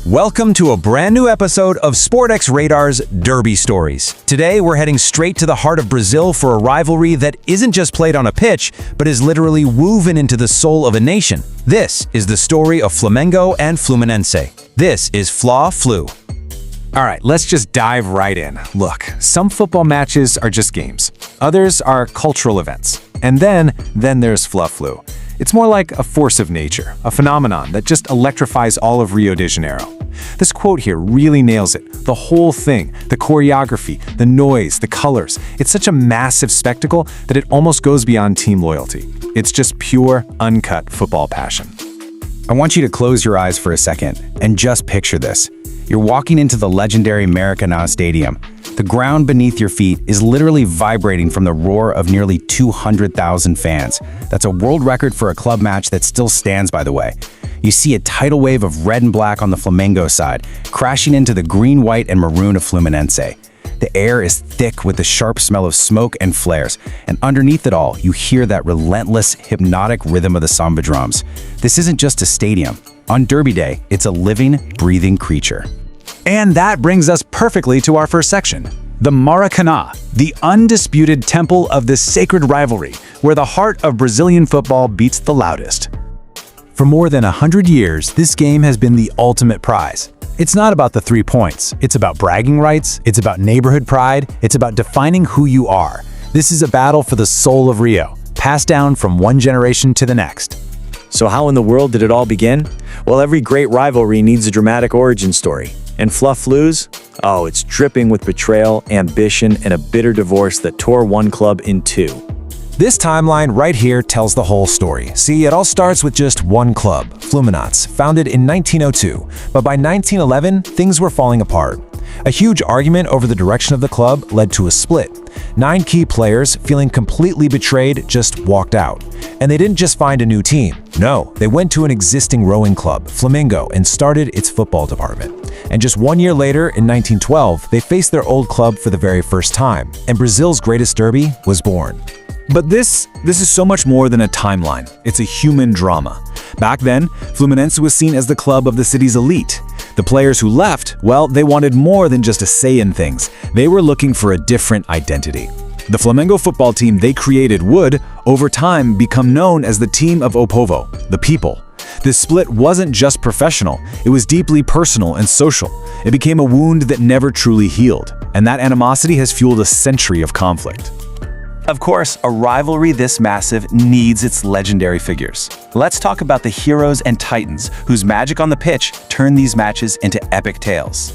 Welcome to a brand new episode of Sportx Radar's Derby Stories. Today, we're heading straight to the heart of Brazil for a rivalry that isn't just played on a pitch, but is literally woven into the soul of a nation. This is the story of Flamengo and Fluminense. This is Fla-Flu. All right, let's just dive right in. Look, some football matches are just games. Others are cultural events. And then there's Fla-Flu. It's more like a force of nature, a phenomenon that just electrifies all of Rio de Janeiro. This quote here really nails it. The whole thing, the choreography, the noise, the colors. It's such a massive spectacle that it almost goes beyond team loyalty. It's just pure, uncut football passion. I want you to close your eyes for a second and just picture this. You're walking into the legendary Maracana Stadium. The ground beneath your feet is literally vibrating from the roar of nearly 200,000 fans. That's a world record for a club match that still stands, by the way. You see a tidal wave of red and black on the Flamengo side, crashing into the green, white, and maroon of Fluminense. The air is thick with the sharp smell of smoke and flares, and underneath it all, you hear that relentless, hypnotic rhythm of the samba drums. This isn't just a stadium. On Derby Day, it's a living, breathing creature. And that brings us perfectly to our first section, the Maracana, the undisputed temple of this sacred rivalry, where the heart of Brazilian football beats the loudest. For more than 100 years, this game has been the ultimate prize. It's not about the 3 points. It's about bragging rights. It's about neighborhood pride. It's about defining who you are. This is a battle for the soul of Rio, passed down from one generation to the next. So how in the world did it all begin? Well, every great rivalry needs a dramatic origin story. And Fla-Flu's? Oh, it's dripping with betrayal, ambition, and a bitter divorce that tore one club in two. This timeline right here tells the whole story. See, it all starts with just one club, Fluminense, founded in 1902. But by 1911, things were falling apart. A huge argument over the direction of the club led to a split. 9 key players, feeling completely betrayed, just walked out. And they didn't just find a new team. No, they went to an existing rowing club, Flamengo, and started its football department. And just 1 year later, in 1912, they faced their old club for the very first time, and Brazil's greatest derby was born. But this is so much more than a timeline. It's a human drama. Back then, Fluminense was seen as the club of the city's elite. The players who left, well, they wanted more than just a say in things. They were looking for a different identity. The Flamengo football team they created would, over time, become known as the team of O Povo, the people. This split wasn't just professional, it was deeply personal and social. It became a wound that never truly healed, and that animosity has fueled a century of conflict. Of course, a rivalry this massive needs its legendary figures. Let's talk about the heroes and titans whose magic on the pitch turn these matches into epic tales.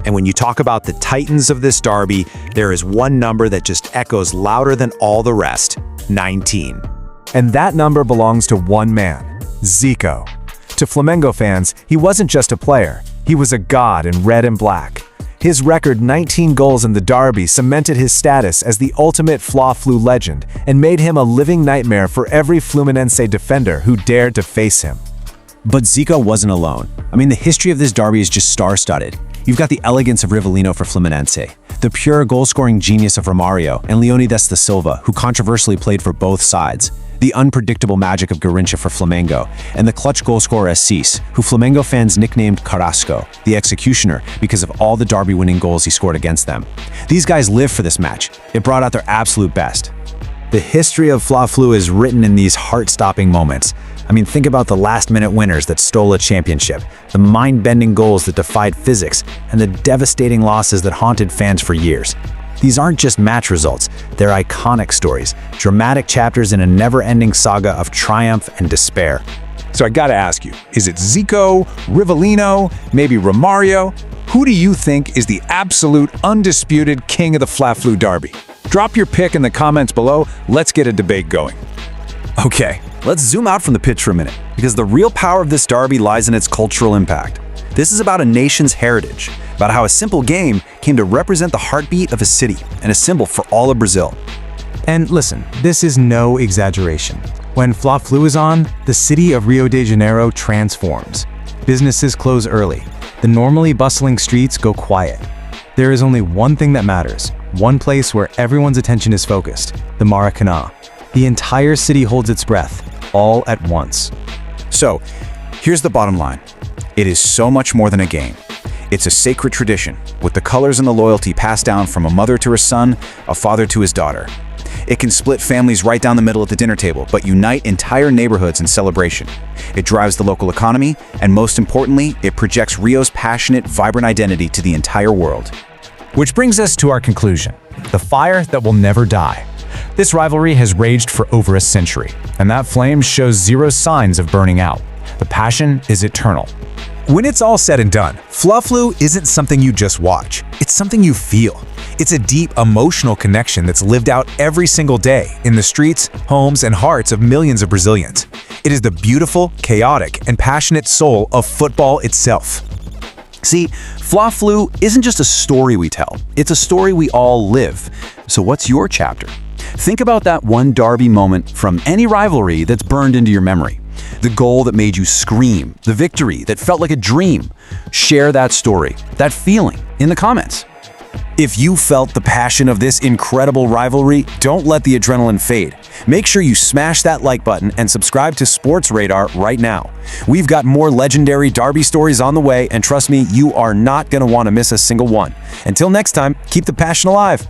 And when you talk about the titans of this derby, there is one number that just echoes louder than all the rest: 19. And that number belongs to one man, Zico. To Flamengo fans, he wasn't just a player. He was a god in red and black. His record 19 goals in the derby cemented his status as the ultimate Fla-Flu legend and made him a living nightmare for every Fluminense defender who dared to face him. But Zico wasn't alone. I mean, the history of this derby is just star-studded. You've got the elegance of Rivellino for Fluminense, the pure goal-scoring genius of Romario and Leonidas da Silva, who controversially played for both sides, the unpredictable magic of Garrincha for Flamengo, and the clutch goal-scorer Assis, who Flamengo fans nicknamed Carrasco, the executioner, because of all the derby-winning goals he scored against them. These guys live for this match. It brought out their absolute best. The history of Fla-Flu is written in these heart-stopping moments. I mean, think about the last-minute winners that stole a championship, the mind-bending goals that defied physics, and the devastating losses that haunted fans for years. These aren't just match results, they're iconic stories, dramatic chapters in a never-ending saga of triumph and despair. So I gotta ask you, is it Zico, Rivellino, maybe Romario? Who do you think is the absolute undisputed king of the Fla-Flu derby? Drop your pick in the comments below, let's get a debate going. Okay, let's zoom out from the pitch for a minute, because the real power of this derby lies in its cultural impact. This is about a nation's heritage, about how a simple game came to represent the heartbeat of a city and a symbol for all of Brazil. And listen, this is no exaggeration. When Fla-Flu is on, the city of Rio de Janeiro transforms. Businesses close early. The normally bustling streets go quiet. There is only one thing that matters, one place where everyone's attention is focused, the Maracana. The entire city holds its breath, all at once. So, here's the bottom line. It is so much more than a game. It's a sacred tradition, with the colors and the loyalty passed down from a mother to her son, a father to his daughter. It can split families right down the middle at the dinner table, but unite entire neighborhoods in celebration. It drives the local economy, and most importantly, it projects Rio's passionate, vibrant identity to the entire world. Which brings us to our conclusion, the fire that will never die. This rivalry has raged for over a century, and that flame shows zero signs of burning out. The passion is eternal. When it's all said and done, Fla-Flu isn't something you just watch. It's something you feel. It's a deep emotional connection that's lived out every single day in the streets, homes, and hearts of millions of Brazilians. It is the beautiful, chaotic, and passionate soul of football itself. See, Fla-Flu isn't just a story we tell, it's a story we all live. So what's your chapter? Think about that one derby moment from any rivalry that's burned into your memory. The goal that made you scream, the victory that felt like a dream. Share that story, that feeling, in the comments. If you felt the passion of this incredible rivalry, don't let the adrenaline fade. Make sure you smash that like button and subscribe to Sports Radar right now. We've got more legendary derby stories on the way, and trust me, you are not going to want to miss a single one. Until next time, keep the passion alive.